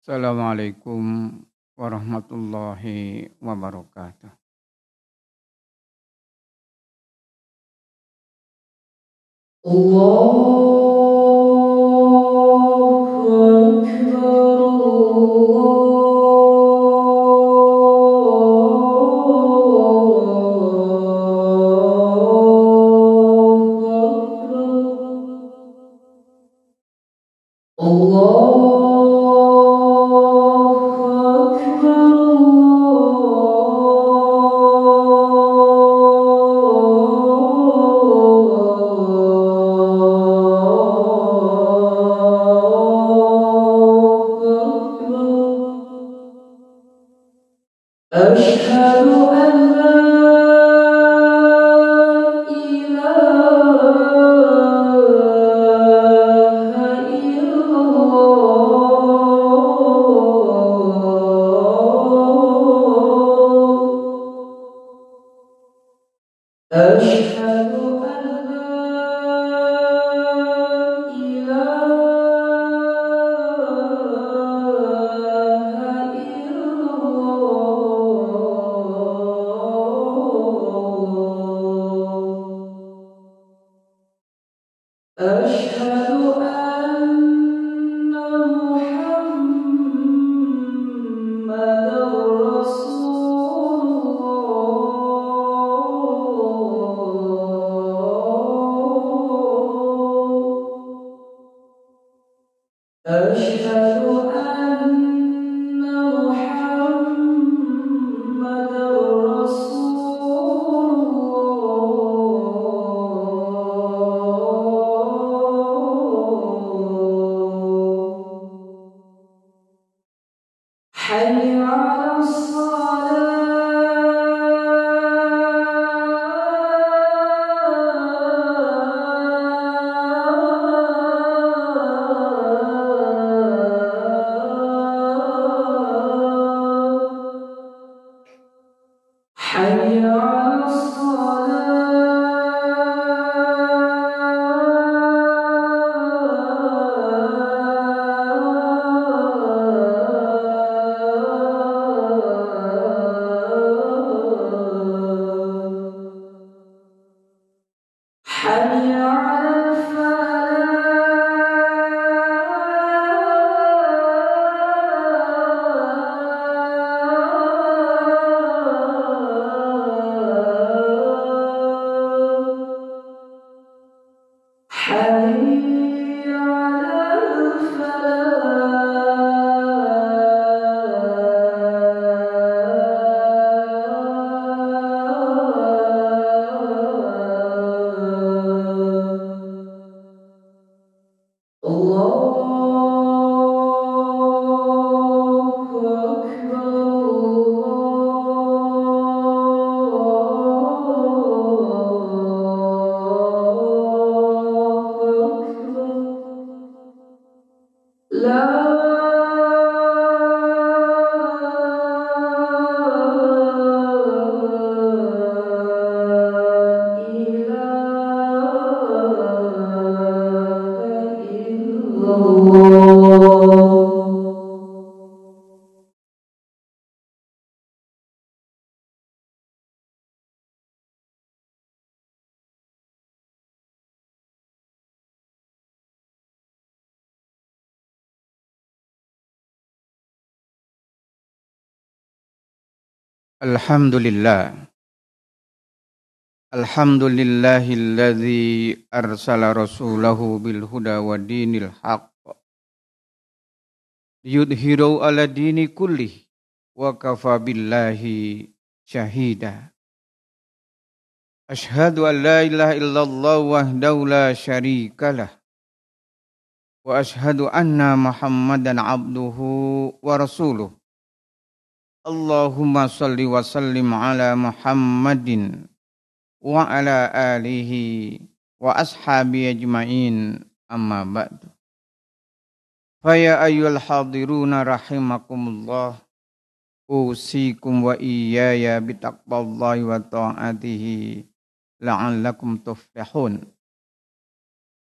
Assalamualaikum warahmatullahi wabarakatuh. Allahu Akbar. Allahu Akbar. Asyhadu an la ilaha illallah. Asyhadu an la ilaha illallah. Asyhadu anna Muhammadar Rasulullah. Asyhadu anna Muhammadar Rasulullah. Hayya 'alas salah. Hayya 'alas salah. Hayya 'alal falah. Hayya 'alal falah. Allahu Akbar. Allahu Akbar. La ilaha illallah. Alhamdulillah. Alhamdulillahilladzi arsala rasulahu bil huda wa dinil haqq yudhiru ala dini kullih wa kafa billahi syahida. Ashhadu an la ilaha illallah wahdahu la syarikalah wa ashhadu anna Muhammadan abduhu wa rasuluh. Allahumma salli wa sallim ala Muhammadin wa ala alihi wa ashabi ajma'in amma ba'du. Faya ayyuhal hadiruna rahimakumullah, usikum wa iyaya bitaqwallahi wa ta'atihi la'allakum tuflihun.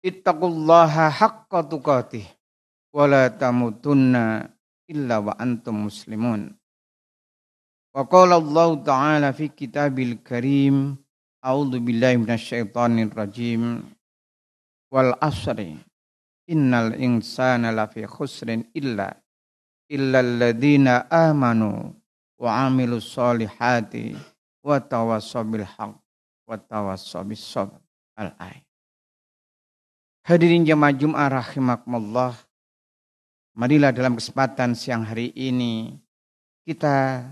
Ittaqullaha haqqa tuqatih wa la tamutunna illa wa antum muslimun. Wa qala Allah ta'ala fi kitabil karim, a'udzu billahi minasyaitonir rajim, wal asri innal insana lafi khusrin illa alladzina amanu wa amilus solihati wa tawassaw bil haqq wa tawassaw bis sabr. Al-ayat. Hadirin jamaah Jumat rahimakumullah, marilah dalam kesempatan siang hari ini kita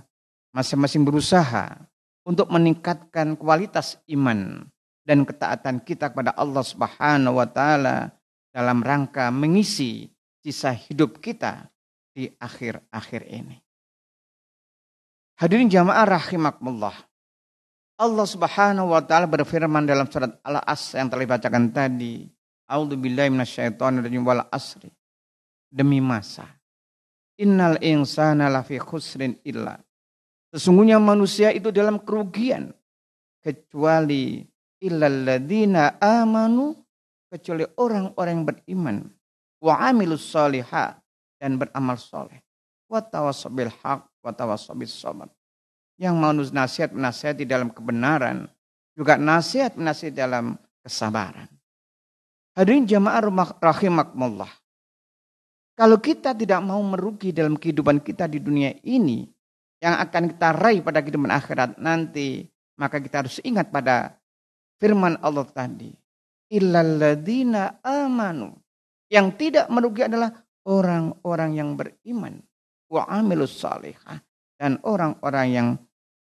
masing-masing berusaha untuk meningkatkan kualitas iman dan ketaatan kita kepada Allah Subhanahu wa taala dalam rangka mengisi sisa hidup kita di akhir-akhir ini. Hadirin jamaah rahimakumullah, Allah Subhanahu wa taala berfirman dalam surat Al-Asr yang telah dibacakan tadi, a'udzubillahi minasyaitonirrajim, wal asri, demi masa, innal insana lafi khusrin illa, sesungguhnya manusia itu dalam kerugian kecuali illalladzina amanu, kecuali orang-orang yang beriman, wa amilus sholihat, dan beramal soleh, wa tawassaw bil haqq wa tawassaw bis sabr, yang mau nasihat menasihati dalam kebenaran, juga nasihat menasihati dalam kesabaran. Hadirin jamaah rahimakumullah, kalau kita tidak mau merugi dalam kehidupan kita di dunia ini yang akan kita raih pada kehidupan akhirat nanti, maka kita harus ingat pada firman Allah tadi, illalladzina amanu, yang tidak merugi adalah orang-orang yang beriman, wa amilus salihah, dan orang-orang yang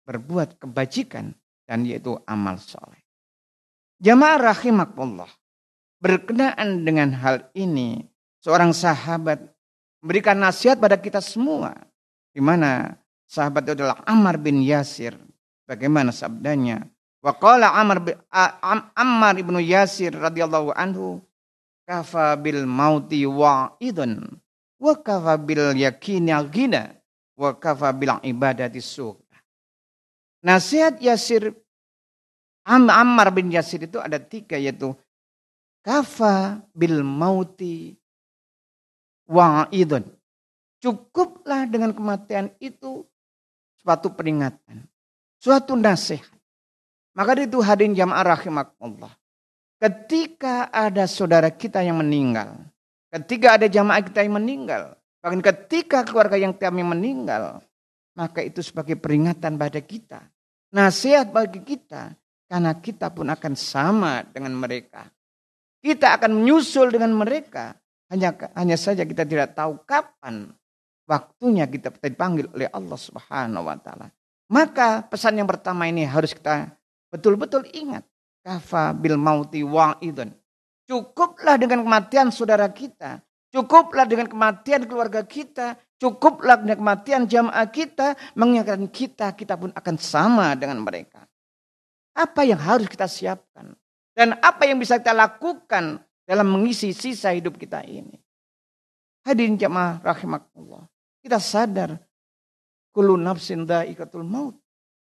berbuat kebajikan, dan yaitu amal soleh. Jamaah rahimakumullah, berkenaan dengan hal ini, seorang sahabat memberikan nasihat pada kita semua, di mana sahabat itu adalah Ammar bin Yasir. Bagaimana sabdanya? Wa qala Ammar ibnu Yasir radhiyallahu anhu, kafa bil mauti wa'idun wa kafa bil yakini al-ghina wa kafa bil ibadati suq. Nasihat Yasir, Ammar bin Yasir itu ada 3, yaitu kafa bil mauti wa'idun, cukuplah dengan kematian itu suatu peringatan, suatu nasihat. Maka itu hadirin jamaah rahimakumullah, ketika ada saudara kita yang meninggal, ketika ada jamaah kita yang meninggal, bahkan ketika keluarga yang kami meninggal, maka itu sebagai peringatan pada kita, nasihat bagi kita, karena kita pun akan sama dengan mereka. Kita akan menyusul dengan mereka, hanya saja kita tidak tahu kapan waktunya kita dipanggil oleh Allah Subhanahu wa taala. Maka pesan yang pertama ini harus kita betul-betul ingat. Kafa bil mauti wa'idun. Cukuplah dengan kematian saudara kita. Cukuplah dengan kematian keluarga kita. Cukuplah dengan kematian jamaah kita. Mengingatkan kita pun akan sama dengan mereka. Apa yang harus kita siapkan? Dan apa yang bisa kita lakukan dalam mengisi sisa hidup kita ini? Hadirin jamaah rahimakumullah, kita sadar kullu nafsin dha'iqatul maut.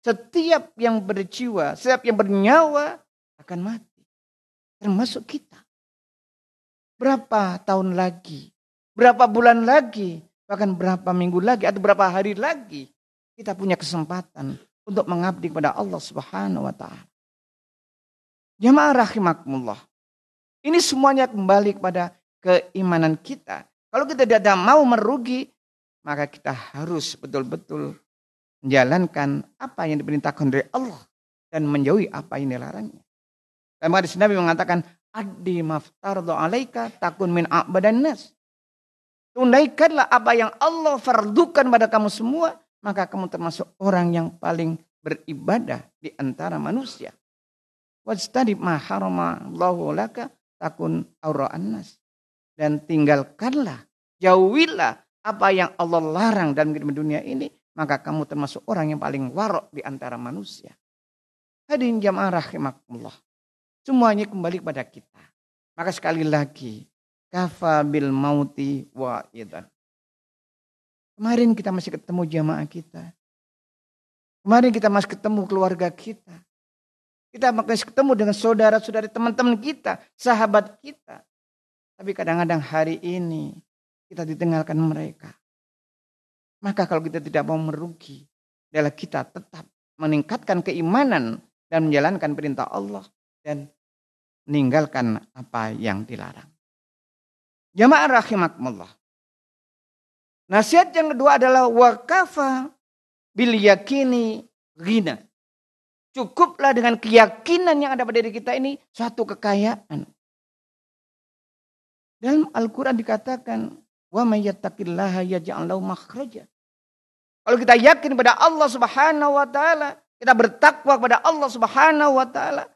Setiap yang berjiwa, setiap yang bernyawa akan mati. Termasuk kita. Berapa tahun lagi, berapa bulan lagi, bahkan berapa minggu lagi atau berapa hari lagi kita punya kesempatan untuk mengabdi kepada Allah Subhanahu wa taala. Jamaah rahimakumullah, ini semuanya kembali kepada keimanan kita. Kalau kita tidak mau merugi, maka kita harus betul-betul menjalankan apa yang diperintahkan dari Allah dan menjauhi apa yang dilarangnya. Dan hadis Nabi mengatakan, addi maftardu alaika takun min a'badan nas. Tunaikanlah apa yang Allah fardukan pada kamu semua, maka kamu termasuk orang yang paling beribadah di antara manusia. Wajtanib ma harama Allahu laka takun aura'an nas. Dan tinggalkanlah, jauhilah apa yang Allah larang dalam kehidupan dunia ini, maka kamu termasuk orang yang paling warok di antara manusia. Hadirin jamaah rahimakumullah, semuanya kembali kepada kita. Maka sekali lagi, kafa bil mauti wa'idan. Kemarin kita masih ketemu jamaah kita. Kemarin kita masih ketemu keluarga kita. Kita masih ketemu dengan saudara-saudari, teman-teman kita, sahabat kita. Tapi kadang-kadang hari ini kita ditinggalkan mereka. Maka kalau kita tidak mau merugi, adalah kita tetap meningkatkan keimanan dan menjalankan perintah Allah dan meninggalkan apa yang dilarang. Jamaah rahimakumullah. Nasihat yang kedua adalah wakafa bil yakini ghina. Cukuplah dengan keyakinan yang ada pada diri kita ini suatu kekayaan. Dalam Al-Quran dikatakan, wa may yattaqillaha yaj'al lahu makhraja. Kalau kita yakin pada Allah Subhanahu wa taala, kita bertakwa kepada Allah Subhanahu wa taala,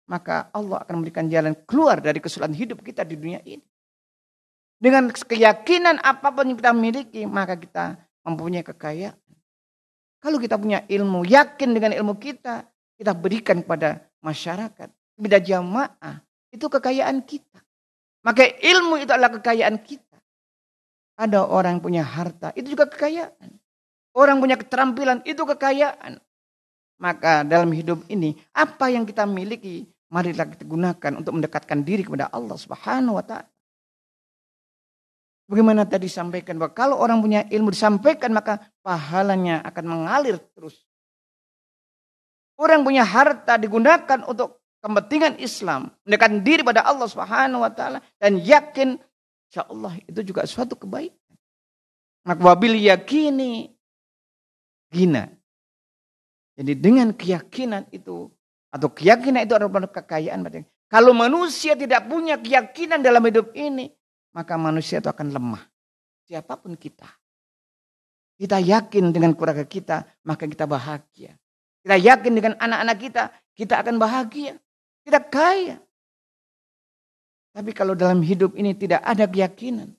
maka Allah akan memberikan jalan keluar dari kesulitan hidup kita di dunia ini. Dengan keyakinan apapun yang kita miliki, maka kita mempunyai kekayaan. Kalau kita punya ilmu, yakin dengan ilmu kita berikan kepada masyarakat, kepada jamaah, itu kekayaan kita. Maka ilmu itu adalah kekayaan kita. Ada orang yang punya harta, itu juga kekayaan. Orang punya keterampilan, itu kekayaan. Maka dalam hidup ini, apa yang kita miliki, marilah kita gunakan untuk mendekatkan diri kepada Allah Subhanahu wa taala. Bagaimana tadi disampaikan bahwa kalau orang punya ilmu disampaikan, maka pahalanya akan mengalir terus. Orang punya harta digunakan untuk kepentingan Islam, mendekatkan diri pada Allah Subhanahu wa taala dan yakin insyaallah itu juga suatu kebaikan. Maka wabil yakini gina. Jadi dengan keyakinan itu atau keyakinan itu adalah kekayaan. Kalau manusia tidak punya keyakinan dalam hidup ini, maka manusia itu akan lemah. Siapapun kita. Kita yakin dengan keluarga kita, maka kita bahagia. Kita yakin dengan anak-anak kita akan bahagia. Kita kaya. Tapi kalau dalam hidup ini tidak ada keyakinan.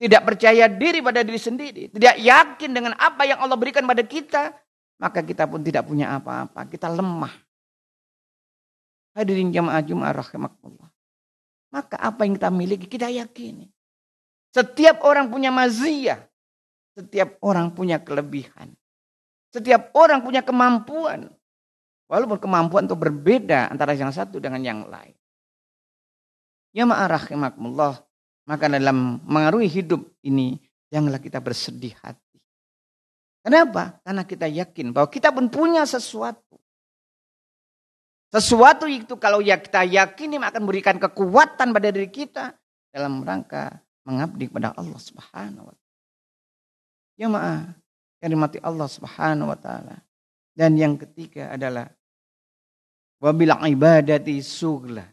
Tidak percaya diri pada diri sendiri. Tidak yakin dengan apa yang Allah berikan pada kita. Maka kita pun tidak punya apa-apa. Kita lemah. Hadirin jamaah Jumat rahimakumullah. Maka apa yang kita miliki kita yakini. Setiap orang punya maziyah. Setiap orang punya kelebihan. Setiap orang punya kemampuan. Walaupun kemampuan itu berbeda antara yang satu dengan yang lain. Ya ma'arahimakumullah. Maka dalam mengarungi hidup ini, janganlah kita bersedih hati. Kenapa? Karena kita yakin bahwa kita pun punya sesuatu. Sesuatu itu kalau ya kita yakini akan memberikan kekuatan pada diri kita. Dalam rangka mengabdi kepada Allah Subhanahu wa ta'ala. Ya ma'ah. Yang dimati Allah Subhanahu wa ta'ala. Dan yang ketiga adalah wabil ibadati sughla.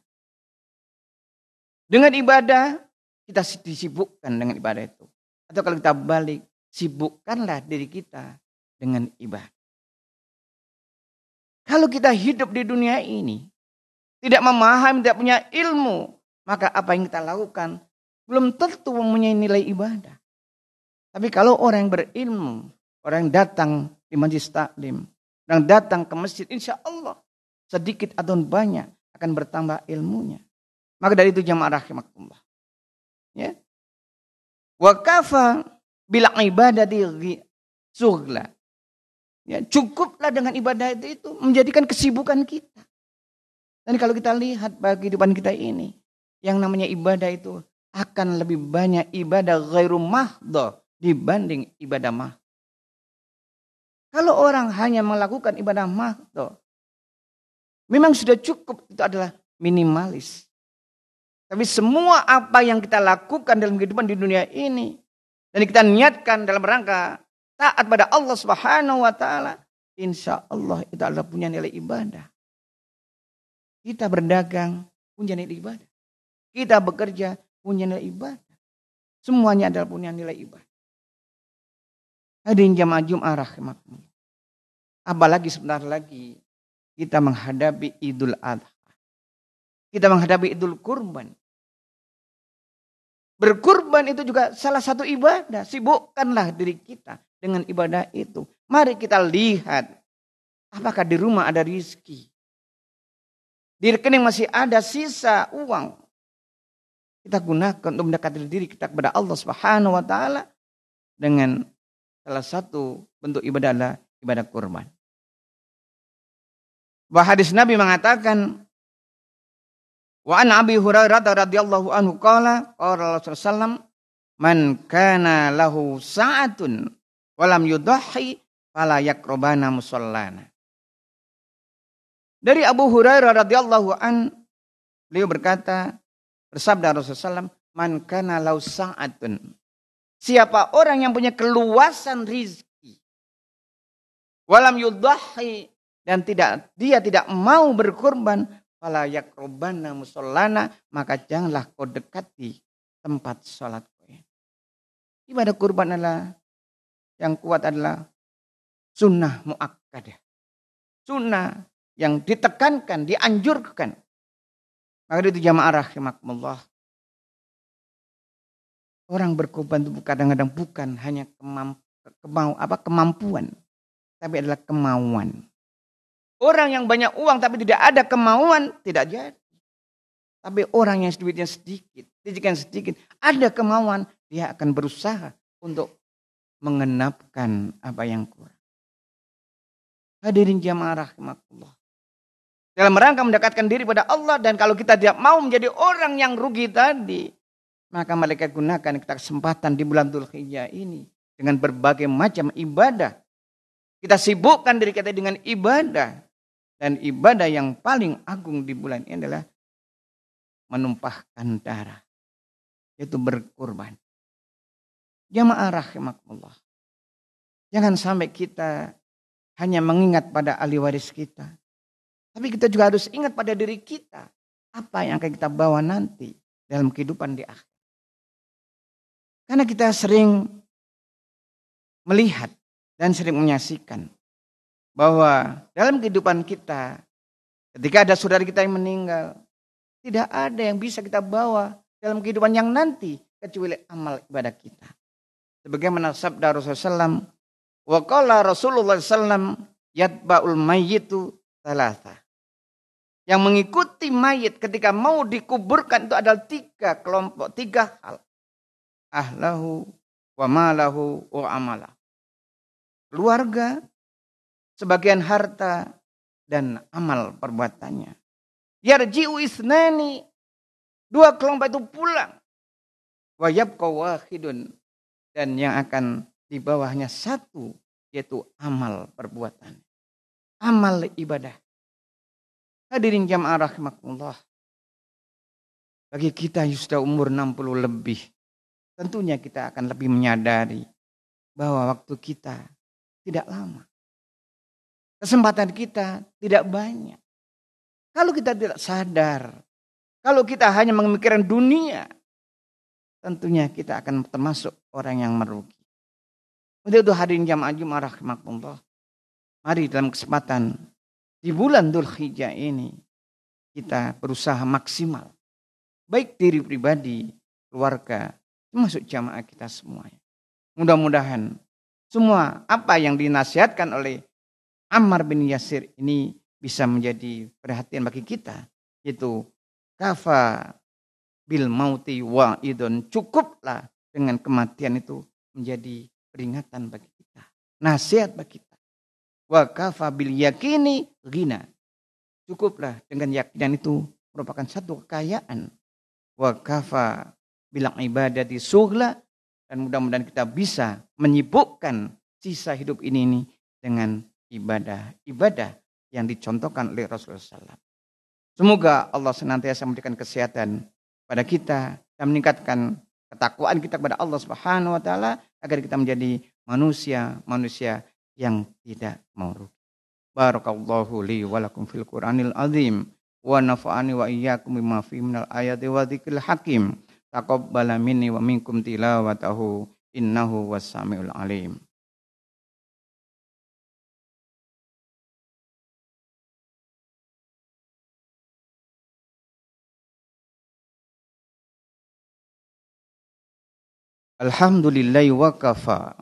Dengan ibadah kita disibukkan dengan ibadah itu. Atau kalau kita balik, sibukkanlah diri kita dengan ibadah. Kalau kita hidup di dunia ini tidak memahami, tidak punya ilmu, maka apa yang kita lakukan belum tentu mempunyai nilai ibadah. Tapi kalau orang yang berilmu, orang yang datang di majelis taklim, orang datang ke masjid, insya Allah sedikit atau banyak akan bertambah ilmunya. Maka dari itu jamaah rahimakumullah. Ya. Wa kafa bil ibadati sughla. Ya, cukuplah dengan ibadah itu menjadikan kesibukan kita. Dan kalau kita lihat bagi kehidupan kita ini, yang namanya ibadah itu akan lebih banyak ibadah ghairu mahdha dibanding ibadah mahdha. Kalau orang hanya melakukan ibadah mahdha, memang sudah cukup, itu adalah minimalis. Tapi semua apa yang kita lakukan dalam kehidupan di dunia ini, dan kita niatkan dalam rangka taat pada Allah Subhanahu wa ta'ala, insya Allah itu adalah punya nilai ibadah. Kita berdagang punya nilai ibadah. Kita bekerja punya nilai ibadah. Semuanya adalah punya nilai ibadah. Hadirin jamaah Jumat rahimakumullah. Apalagi sebentar lagi kita menghadapi Idul Adha. Kita menghadapi Idul Kurban. Berkurban itu juga salah satu ibadah. Sibukkanlah diri kita dengan ibadah itu. Mari kita lihat apakah di rumah ada rizki. Di rekening masih ada sisa uang. Kita gunakan untuk mendekati diri kita kepada Allah Subhanahu wa ta'ala. Dengan salah satu bentuk ibadah adalah ibadah kurban. Bahwa hadis Nabi mengatakan, wa an Abi Hurairah radhiyallahu anhu qala Rasulullah sallallahu man kana lahu sa'atun walam yudhahi fala yaqrabana musallana. Dari Abu Hurairah radhiyallahu an, beliau berkata, bersabda Rasulullah SAW, man kana lau sa'atun. Siapa orang yang punya keluasan rizki, walam yudhahi, dan dia tidak mau berkorban, fala yaqrabana musallana, maka janganlah kau dekati tempat salat. Ibadah kurban adalah yang kuat adalah sunnah muakkadah. Sunnah yang ditekankan, dianjurkan. Maka itu jamaah rahimakumullah. Orang berkorban itu kadang-kadang bukan hanya kemampuan, tapi adalah kemauan. Orang yang banyak uang tapi tidak ada kemauan, tidak jadi. Tapi orang yang duitnya sedikit, ada kemauan, dia akan berusaha untuk mengenapkan apa yang kurang. Hadirin jamaah rahimakumullah. Dalam rangka mendekatkan diri pada Allah, dan kalau kita tidak mau menjadi orang yang rugi tadi, maka mereka gunakan kesempatan di bulan Dzulhijjah ini dengan berbagai macam ibadah. Kita sibukkan diri kita dengan ibadah, dan ibadah yang paling agung di bulan ini adalah menumpahkan darah, yaitu berkorban. Jamaah rahimakumullah. Jangan sampai kita hanya mengingat pada ahli waris kita, tapi kita juga harus ingat pada diri kita. Apa yang akan kita bawa nanti dalam kehidupan di akhir. Karena kita sering melihat dan sering menyaksikan bahwa dalam kehidupan kita, ketika ada saudara kita yang meninggal, tidak ada yang bisa kita bawa dalam kehidupan yang nanti kecuali amal ibadah kita. Sebagaimana sabda Rasulullah SAW, wa qala Rasulullah SAW, yatba'ul mayyitu thalatha. Yang mengikuti mayit ketika mau dikuburkan itu adalah 3 kelompok, 3 hal. Ahlahu wa malahu wa amalah. Keluarga, sebagian harta, dan amal perbuatannya. Yarji'u isnani, 2 kelompok itu pulang. Wa yabqa wahidun, dan yang akan di bawahnya 1, yaitu amal perbuatan. Amal ibadah. Hadirin jamaah rahimakumullah. Bagi kita yang sudah umur 60 lebih, tentunya kita akan lebih menyadari bahwa waktu kita tidak lama. Kesempatan kita tidak banyak. Kalau kita tidak sadar, kalau kita hanya memikirkan dunia, tentunya kita akan termasuk orang yang merugi. Untuk itu hadirin jamaah Jumat rahimakumullah, mari dalam kesempatan di bulan Dzulhijjah ini kita berusaha maksimal. Baik diri pribadi, keluarga, termasuk jamaah kita semuanya. Mudah-mudahan semua apa yang dinasihatkan oleh Ammar bin Yasir ini bisa menjadi perhatian bagi kita. Yaitu kafa bil mauti wa'idun, cukuplah dengan kematian itu menjadi peringatan bagi kita, nasihat bagi kita. Wa kafa bil yakini ghina, cukuplah dengan yakinan itu merupakan satu kekayaan. Wa kafa bil ibadati sughla, dan mudah-mudahan kita bisa menyibukkan sisa hidup ini dengan ibadah-ibadah yang dicontohkan oleh Rasulullah SAW. Semoga Allah senantiasa memberikan kesehatan pada kita dan meningkatkan ketakwaan kita kepada Allah Subhanahu wa taala agar kita menjadi manusia yang tidak mau rugi. Barakallahu li wa lakum fil Qur'anil azim wa nafa'ani wa iyyakum bima fihi minal ayati wa dzikril hakim. Taqabbala minni wa minkum tilawatahu innahu was-sami'ul alim. Alhamdulillahi wa kafa.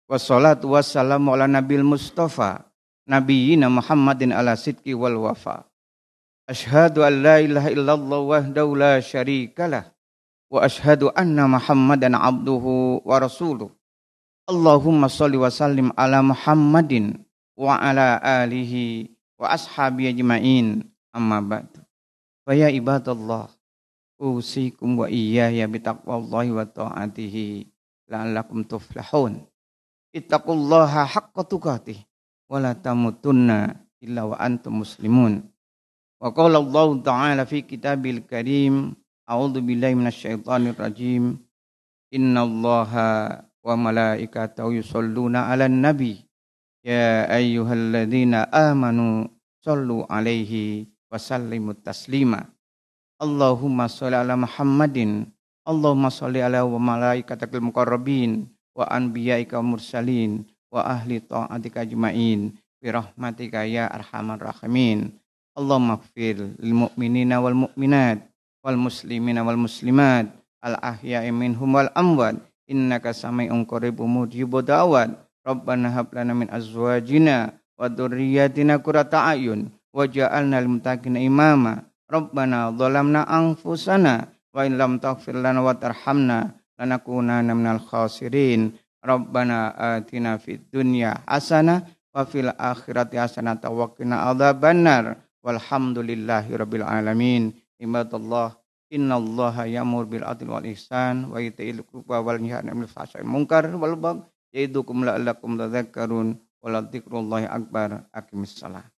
Wassalatu wassalamu ala nabil mustafa. Nabiyina Muhammadin ala sidqi wal wafa. Ashhadu an la ilaha illallah wahdahu la syarikalah. Wa ashhadu anna Muhammadan abduhu wa rasuluh. Allahumma salli wa sallim ala Muhammadin wa ala alihi wa ashabi ajma'in. Amma ba'du. Fa ya ibadallah, usikum wa iyaya bitaqwallahi wa ta'atihi la'allakum tuflihun. ittaqullaha haqqa tuqatih wa la tamutunna illa wa antum muslimun. Wa qala Allah ta'ala fi kitabil karim, a'udzu billahi minasyaitonir rajim. Innallaha wa malaikatahu yusholluna 'alan nabi. Ya ayyuhalladzina amanu shallu 'alaihi wa sallimu taslima. Allahumma shalli 'ala Muhammadin. Allahumma shalli 'ala wa malaikatikal muqarrabin wa anbiya'ika mursalin wa ahli ta'atika ajmain bi rahmatika ya arhamar rahimin. Allahumma ighfir lil mu'minina wal mu'minat wal muslimina wal muslimat al ahya'i minhum wal amwat innaka sami'un qaribun mujibud da'wat. Rabbana hab lana min azwajina wa dzurriyyatina qurrata a'yun waj'alna lil muttaqina imama. Rabbana dhalamna anfusana wa in lam taghfir lana wa tarhamna lanakunanna minal khasirin. Rabbana atina fid dunya hasanah wa fil akhirati hasanah wa qina adzabannar. Walhamdulillahi rabbil alamin. Ibadallah, innallaha ya'muru bil adli wal ihsan wa itaa'il qurba wal yanha 'anil fahsya'i wal munkar wal baghi ya'idukum la'allakum tadhakkarun wa la dzikrullahi akbar. Aqimissalah.